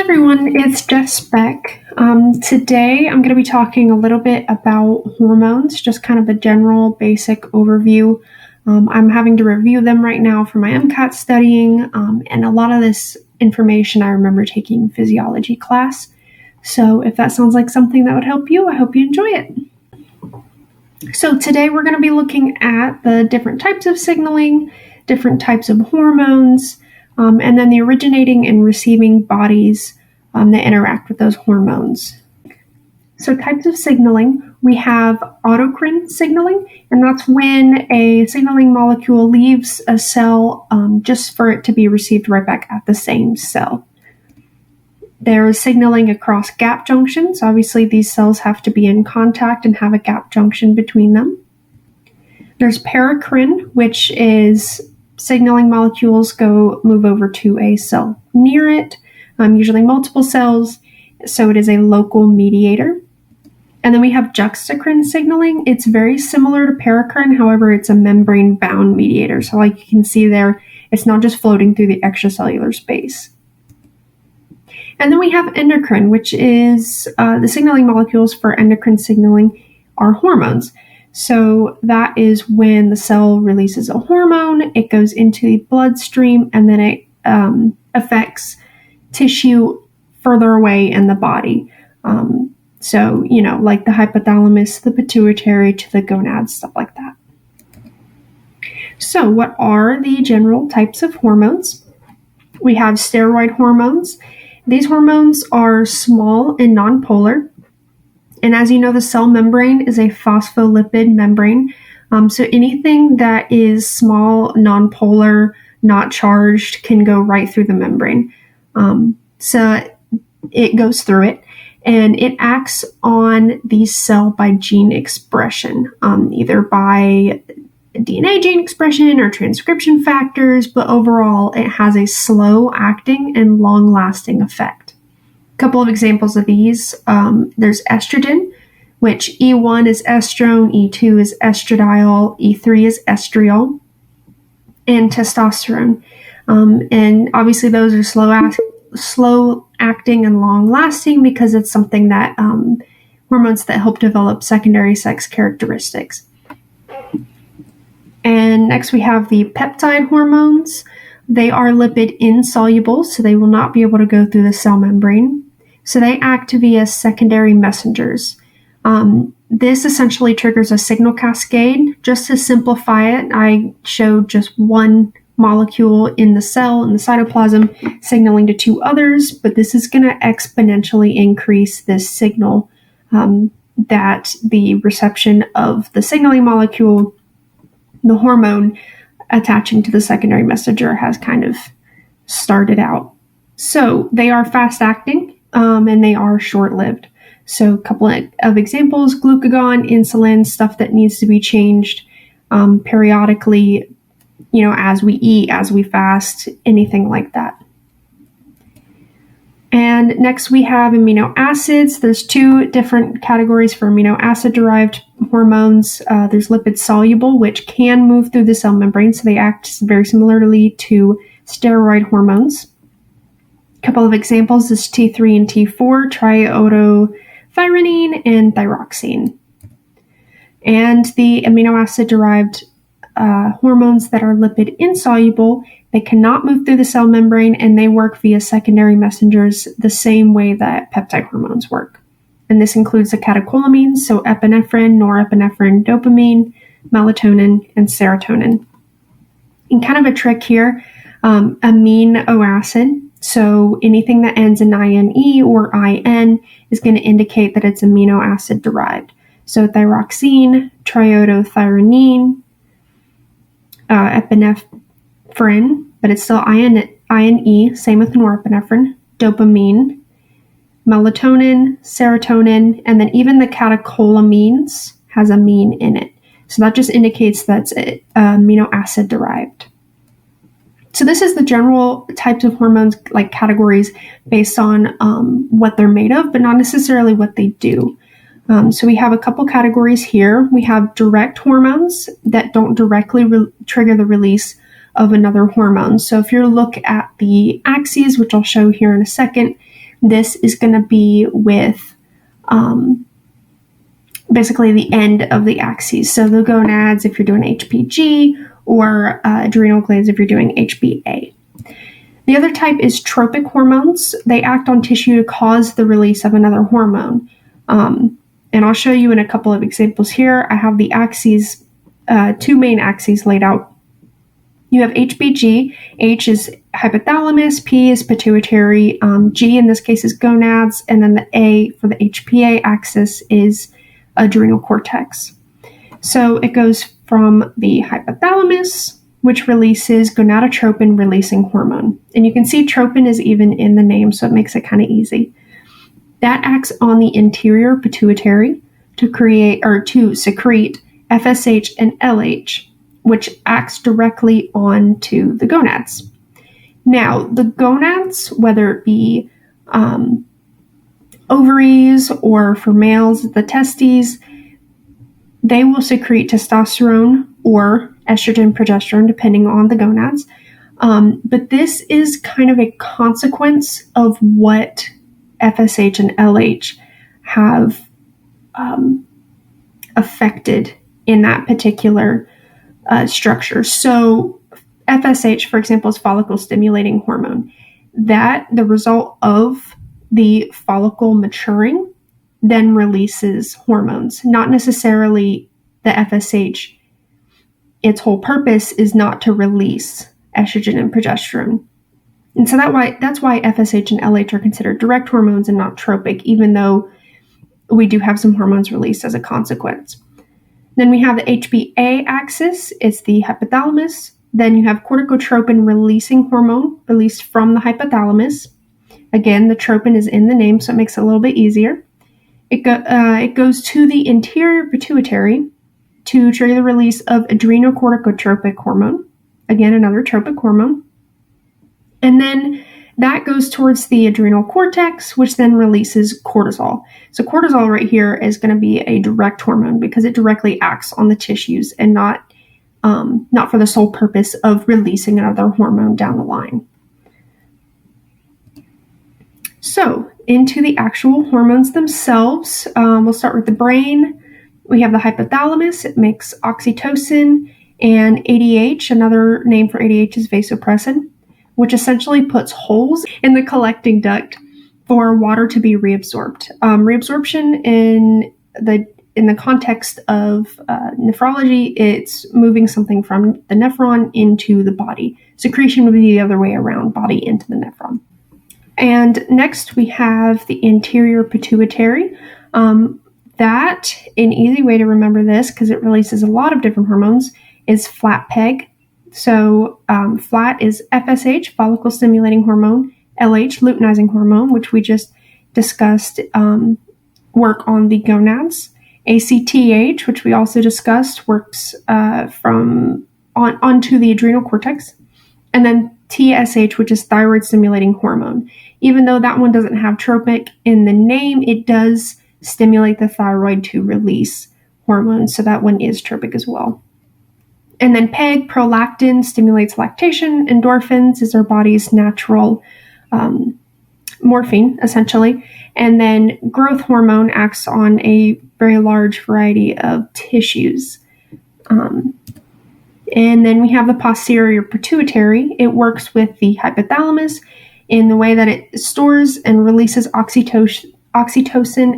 Everyone, it's Jess Beck. Today I'm going to be talking a little bit about hormones, just kind of a general basic overview. I'm having to review them right now for my MCAT studying, and a lot of this information I remember taking in physiology class. So if that sounds like something that would help you, I hope you enjoy it. So today we're going to be looking at the different types of signaling, different types of hormones, and then the originating and receiving bodies that interact with those hormones. So types of signaling, we have autocrine signaling, and that's when a signaling molecule leaves a cell just for it to be received right back at the same cell. There is signaling across gap junctions. Obviously, these cells have to be in contact and have a gap junction between them. There's paracrine, which is signaling molecules move over to a cell near it, usually multiple cells, so it is a local mediator. And then we have juxtacrine signaling. It's very similar to paracrine, however, it's a membrane-bound mediator. So like you can see there, it's not just floating through the extracellular space. And then we have endocrine, which is the signaling molecules for endocrine signaling are hormones. So that is when the cell releases a hormone, it goes into the bloodstream, and then it affects tissue further away in the body. So, like the hypothalamus, the pituitary, to the gonads, stuff like that. So what are the general types of hormones? We have steroid hormones. These hormones are small and nonpolar. And as you know, the cell membrane is a phospholipid membrane. So anything that is small, nonpolar, not charged can go right through the membrane. So it goes through it, and it acts on the cell by gene expression, either by DNA gene expression or transcription factors, but overall it has a slow acting and long lasting effect. A couple of examples of these, there's estrogen, which E1 is estrone, E2 is estradiol, E3 is estriol, and testosterone. And obviously those are slow acting and long lasting because it's something that hormones that help develop secondary sex characteristics. And next we have the peptide hormones. They are lipid insoluble, so they will not be able to go through the cell membrane. So they act via secondary messengers. This essentially triggers a signal cascade. Just to simplify it, I showed just one molecule in the cell, in the cytoplasm, signaling to two others, but this is going to exponentially increase this signal that the reception of the signaling molecule, the hormone attaching to the secondary messenger, has kind of started out. So they are fast acting and they are short-lived. So a couple of examples: glucagon, insulin, stuff that needs to be changed periodically, as we eat, as we fast, anything like that. And next we have amino acids. There's two different categories for amino acid derived hormones. There's lipid soluble, which can move through the cell membrane, so they act very similarly to steroid hormones. A couple of examples is T3 and T4, triiodothyronine and thyroxine. And the amino acid derived hormones that are lipid insoluble, they cannot move through the cell membrane, and they work via secondary messengers the same way that peptide hormones work. And this includes the catecholamines, so epinephrine, norepinephrine, dopamine, melatonin, and serotonin. And kind of a trick here, amino acid, so anything that ends in INE or IN is going to indicate that it's amino acid derived. So thyroxine, triiodothyronine, epinephrine, but it's still INE, same with norepinephrine, dopamine, melatonin, serotonin, and then even the catecholamines has amine in it. So that just indicates that's amino acid derived. So this is the general types of hormones, like categories, based on what they're made of, but not necessarily what they do. So we have a couple categories here. We have direct hormones that don't directly trigger the release of another hormone. So if you look at the axes, which I'll show here in a second, this is going to be with basically the end of the axes. So the gonads if you're doing HPG, or adrenal glands if you're doing HBA. The other type is tropic hormones. They act on tissue to cause the release of another hormone. And I'll show you in a couple of examples here. I have the axes, two main axes laid out. You have HBG. H is hypothalamus, P is pituitary, G in this case is gonads, and then the A for the HPA axis is adrenal cortex. So it goes from the hypothalamus, which releases gonadotropin releasing hormone. And you can see tropin is even in the name, so it makes it kind of easy. That acts on the interior pituitary to secrete FSH and LH, which acts directly onto the gonads. Now, the gonads, whether it be ovaries or for males, the testes, they will secrete testosterone or estrogen, progesterone, depending on the gonads. But this is kind of a consequence of what FSH and LH have affected in that particular structure. So FSH, for example, is follicle stimulating hormone. That the result of the follicle maturing then releases hormones, not necessarily the FSH. Its whole purpose is not to release estrogen and progesterone. And so that's why FSH and LH are considered direct hormones and not tropic, even though we do have some hormones released as a consequence. Then we have the HBA axis. It's the hypothalamus. Then you have corticotropin releasing hormone released from the hypothalamus. Again, the tropin is in the name, so it makes it a little bit easier. It goes to the interior pituitary to trigger the release of adrenocorticotropic hormone. Again, another tropic hormone. And then that goes towards the adrenal cortex, which then releases cortisol. So cortisol right here is going to be a direct hormone because it directly acts on the tissues and not for the sole purpose of releasing another hormone down the line. So into the actual hormones themselves, we'll start with the brain. We have the hypothalamus. It makes oxytocin and ADH. Another name for ADH is vasopressin, which essentially puts holes in the collecting duct for water to be reabsorbed. Reabsorption in the context of nephrology, it's moving something from the nephron into the body. Secretion would be the other way around, body into the nephron. And next we have the anterior pituitary. That, an easy way to remember this, because it releases a lot of different hormones, is flat peg. So flat is FSH, follicle stimulating hormone, LH, luteinizing hormone, which we just discussed, work on the gonads. ACTH, which we also discussed, works onto the adrenal cortex. And then TSH, which is thyroid stimulating hormone. Even though that one doesn't have tropic in the name, it does stimulate the thyroid to release hormones. So that one is tropic as well. And then PEG, prolactin, stimulates lactation. Endorphins is our body's natural morphine, essentially. And then growth hormone acts on a very large variety of tissues. And then we have the posterior pituitary. It works with the hypothalamus in the way that it stores and releases oxytocin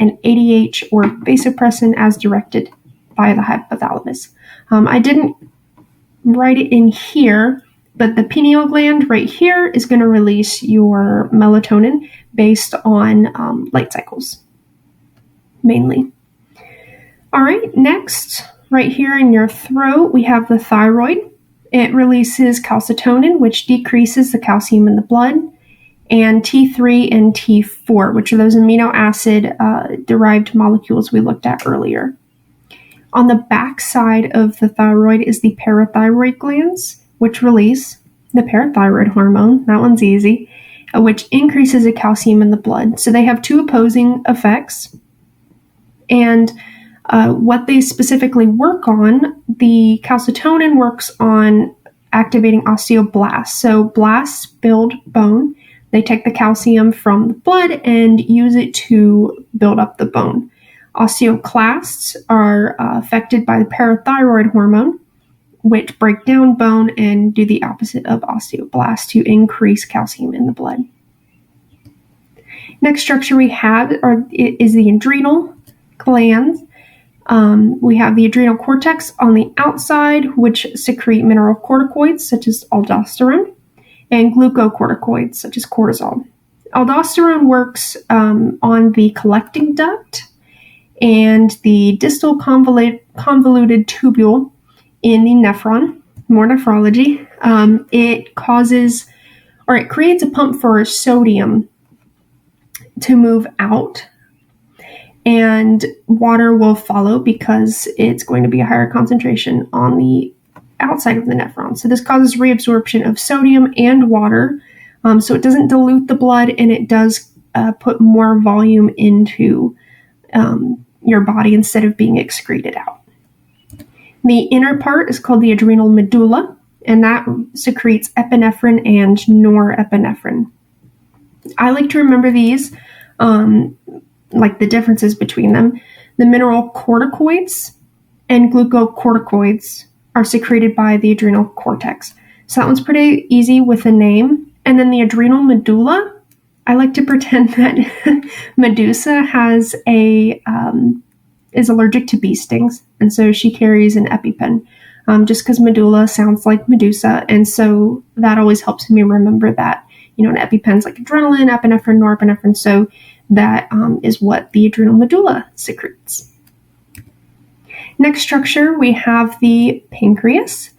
and ADH or vasopressin as directed by the hypothalamus. I didn't write it in here, but the pineal gland right here is going to release your melatonin based on light cycles, mainly. All right, next, right here in your throat, we have the thyroid. It releases calcitonin, which decreases the calcium in the blood, and T3 and T4, which are those amino acid derived molecules we looked at earlier. On the back side of the thyroid is the parathyroid glands, which release the parathyroid hormone. That one's easy, which increases the calcium in the blood. So they have two opposing effects. And what they specifically work on, the calcitonin works on activating osteoblasts. So blasts build bone. They take the calcium from the blood and use it to build up the bone. Osteoclasts are affected by the parathyroid hormone, which break down bone and do the opposite of osteoblasts to increase calcium in the blood. Next structure we have is the adrenal glands. We have the adrenal cortex on the outside, which secrete mineralocorticoids such as aldosterone, and glucocorticoids such as cortisol. Aldosterone works on the collecting duct and the distal convoluted tubule in the nephron. More nephrology. It creates a pump for sodium to move out, and water will follow because it's going to be a higher concentration on the outside of the nephron. So this causes reabsorption of sodium and water, so it doesn't dilute the blood, and it does put more volume into your body instead of being excreted out. The inner part is called the adrenal medulla, and that secretes epinephrine and norepinephrine. I like to remember these, like the differences between them. The mineralocorticoids and glucocorticoids are secreted by the adrenal cortex. So that one's pretty easy with a name. And then the adrenal medulla, I like to pretend that Medusa is allergic to bee stings, and so she carries an EpiPen, just because medulla sounds like Medusa, and so that always helps me remember that, an EpiPen's like adrenaline, epinephrine, norepinephrine, so that is what the adrenal medulla secretes. Next structure, we have the pancreas,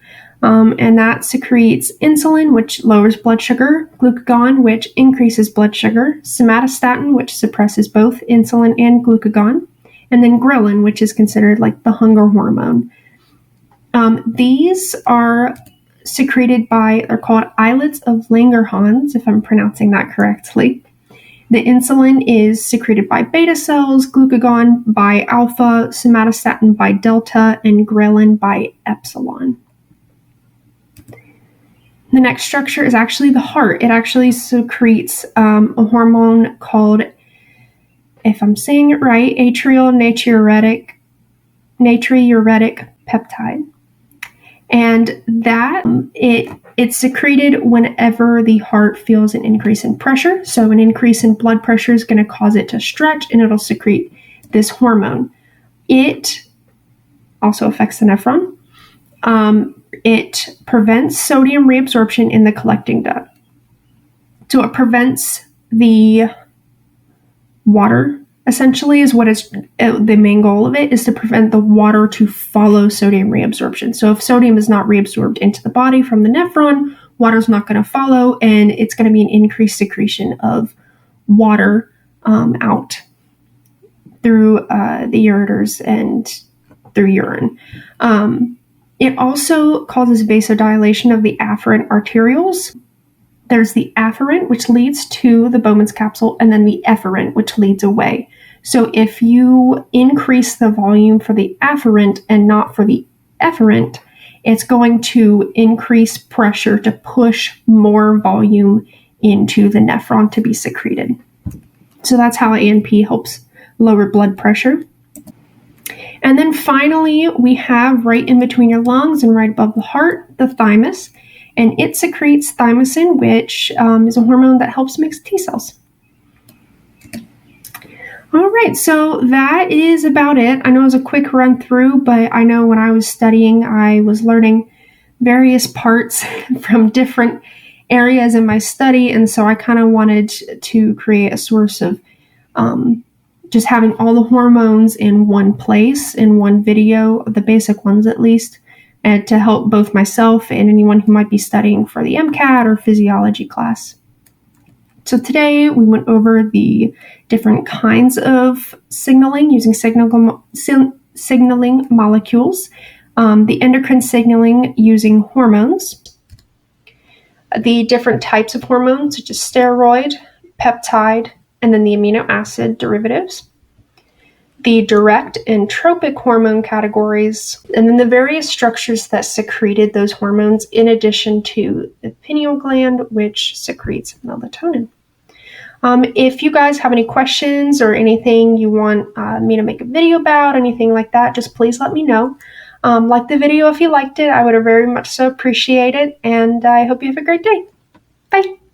and that secretes insulin, which lowers blood sugar, glucagon, which increases blood sugar, somatostatin, which suppresses both insulin and glucagon, and then ghrelin, which is considered like the hunger hormone. These are secreted they're called islets of Langerhans, if I'm pronouncing that correctly. The insulin is secreted by beta cells, glucagon by alpha, somatostatin by delta, and ghrelin by epsilon. The next structure is actually the heart. It actually secretes a hormone called, if I'm saying it right, atrial natriuretic peptide. And that it's secreted whenever the heart feels an increase in pressure. So an increase in blood pressure is going to cause it to stretch, and it'll secrete this hormone. It also affects the nephron. It prevents sodium reabsorption in the collecting duct. So it prevents the water, essentially, is what is the main goal of it, is to prevent the water to follow sodium reabsorption. So if sodium is not reabsorbed into the body from the nephron, water's not going to follow, and it's going to be an increased secretion of water out through the ureters and through urine. It also causes vasodilation of the afferent arterioles. There's the afferent, which leads to the Bowman's capsule, and then the efferent, which leads away. So if you increase the volume for the afferent and not for the efferent, it's going to increase pressure to push more volume into the nephron to be secreted. So that's how ANP helps lower blood pressure. And then finally, we have right in between your lungs and right above the heart, the thymus. And it secretes thymosin, which is a hormone that helps make T cells. All right, so that is about it. I know it was a quick run through, but I know when I was studying, I was learning various parts from different areas in my study. And so I kind of wanted to create a source of just having all the hormones in one place, in one video, the basic ones at least, and to help both myself and anyone who might be studying for the MCAT or physiology class. So today we went over the different kinds of signaling using signaling molecules, the endocrine signaling using hormones, the different types of hormones such as steroid, peptide, and then the amino acid derivatives, the direct and tropic hormone categories, and then the various structures that secreted those hormones in addition to the pineal gland, which secretes melatonin. If you guys have any questions or anything you want me to make a video about, anything like that, just please let me know. Like the video if you liked it. I would very much so appreciate it, and I hope you have a great day. Bye!